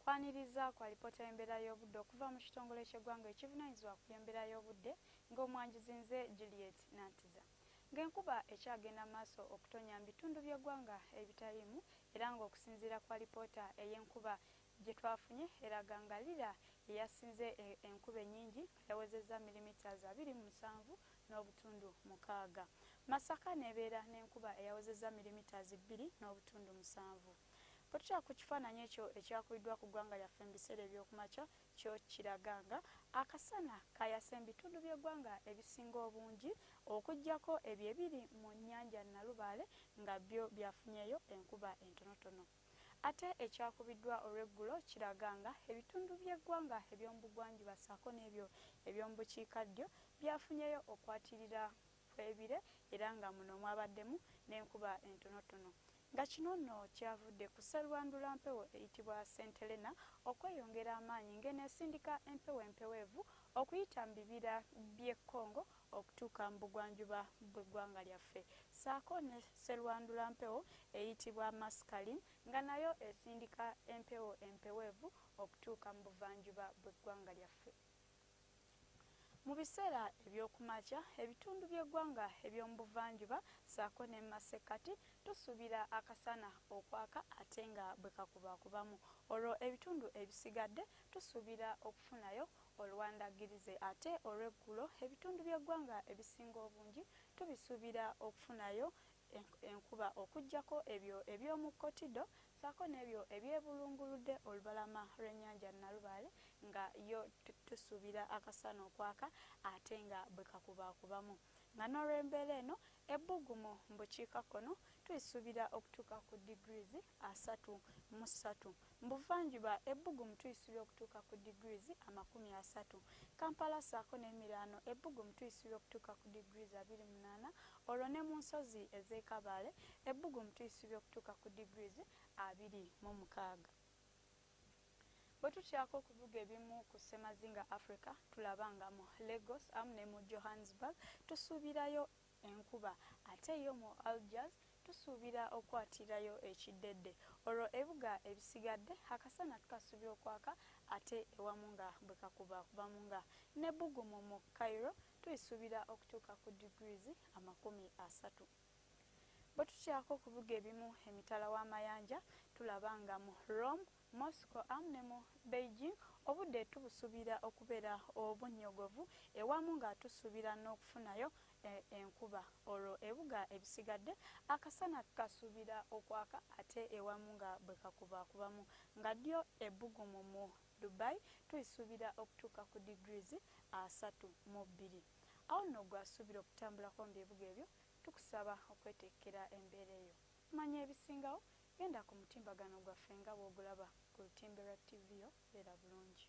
Kwaniriza kwa alipoota y'embeera y'obudde okuva mu kitongole ky'eggwanga ekivunaanyizibwa ku by'embeera y'obudde ng'omwanjuzi nze Juliet Nantiza. Ng'enkuba ekyagenda maaso okutonya mu bitundu by'eggwanga ebitaliimu era ng'okusinziira kwa alipoota ey'enkuba gye twafunye eraga nga Lira eyasinze enkuba ennyingi yawezezza milimita 27.6. Masaka n'ebeera n'enkuba eyawezezza milimita 2.7. Bwetutya ku kifaananyi ekyo ekyakubiddwa ku ggwanga lyaffe mu biseera eby'okumakya kyo kiraga nga akasana kayase mu bitundu by'eggwanga ebisinga obungi okuggyako ebyo ebiri mu nnyanja Nalubaale nga byo byafunyeeyo enkuba entonotono. Ate ekyakubiddwa olw'eggulo kiraga nga ebitundu by'eggwanga eby'omu bugwanjuba ssaako n'ebyo eby'omu bukiikaddyo byafunyeeyo okwatirira kw'ebire era nga muno mwabaddemu n'enkuba entonotono. Nga kino nno kyavudde ku sserwandulampewo eyitibwa St. Helena okweyongera amaanyi ng'eneesindika empewo empeweevu okuyita mu bibira by'e Congo okutuuka mu bugwanjuba bw'eggwanga lyaffe, ssaako ne sserwandulampewo eyitibwa Mascaline nga nayo esindika empewo empeweevu okutuuka mu buvanjuba bw'eggwanga lyaffe. Mu biseera eby'okumakya ebitundu by'eggwanga eby'omu buvanjuba ssaako ne masekkati tusuubira akasana okwaka ate nga bwe kakubaakubamu. Olwo ebitundu ebisigadde tusuubira okufunayo oluwandagirize ate olw'eggulo ebitundu by'eggwanga ebisinga obungi tubisuubira okufunayo enkuba okuggyako ebyo eby'omu Kotido ssaako n'ebyo ebyebulunguludde olubalama lw'ennyanja Nalubaale nga yo tusuubira akasana okwaka ate nga bwe kakubaakubamu. Nga n'olw'embeera eno ebbugumu mu bukiikakkono tuyisuubira okutuuka ku degrees 33. Mu buvanjuba ebbugumu tuyisuubira okutuuka ku degrees 30. Kampala ssaako n'emiriraano ebbugumu tuyisuubira okutuuka ku degrees 28. Olwo ne mu nsozi ez'e Kabale ebbugumu tuyisuubira okutuuka ku degrees 26. Bwe tutyako ku bibuga ebimu ku ssemazinga Africa tulaba nga mu Lagos amu ne mu Johannesburg tusuubirayo enkuba ate yo mu Algiers tusuubira okwatirayo ekiddedde. Olwo ebibuga ebisigadde akasana tukasuubira okwaka ate ewamu nga bwe kakubaakubamu nga n'ebbugumu mu Cairo tuyisuubira okutuuka ku degrees 30. Bwe tutyako ku bibuga ebimu emitala w'amayanja tulaba nga mu Rome, Moscow amu ne mu Beijing obudde tubusuubira okubeera obunnyogovu ewamu nga tusuubira n'okufunayo enkuba. Olwo ebibuga ebisigadde akasana tukasuubira okwaka ate ewamu nga bwe kakubaakubamu nga ddyo ebbugumu mu Dubai tuyisuubira okutuuka ku degrees 32. Awo nno gwasuubira okutambulako mu bibuga ebyo tukusaba okweteekera embeera eyo. Manya ebisingawo genda ku mutimbagano gwaffe nga bw'ogulaba ku lutimbe lwa TV yo, beera bulungi.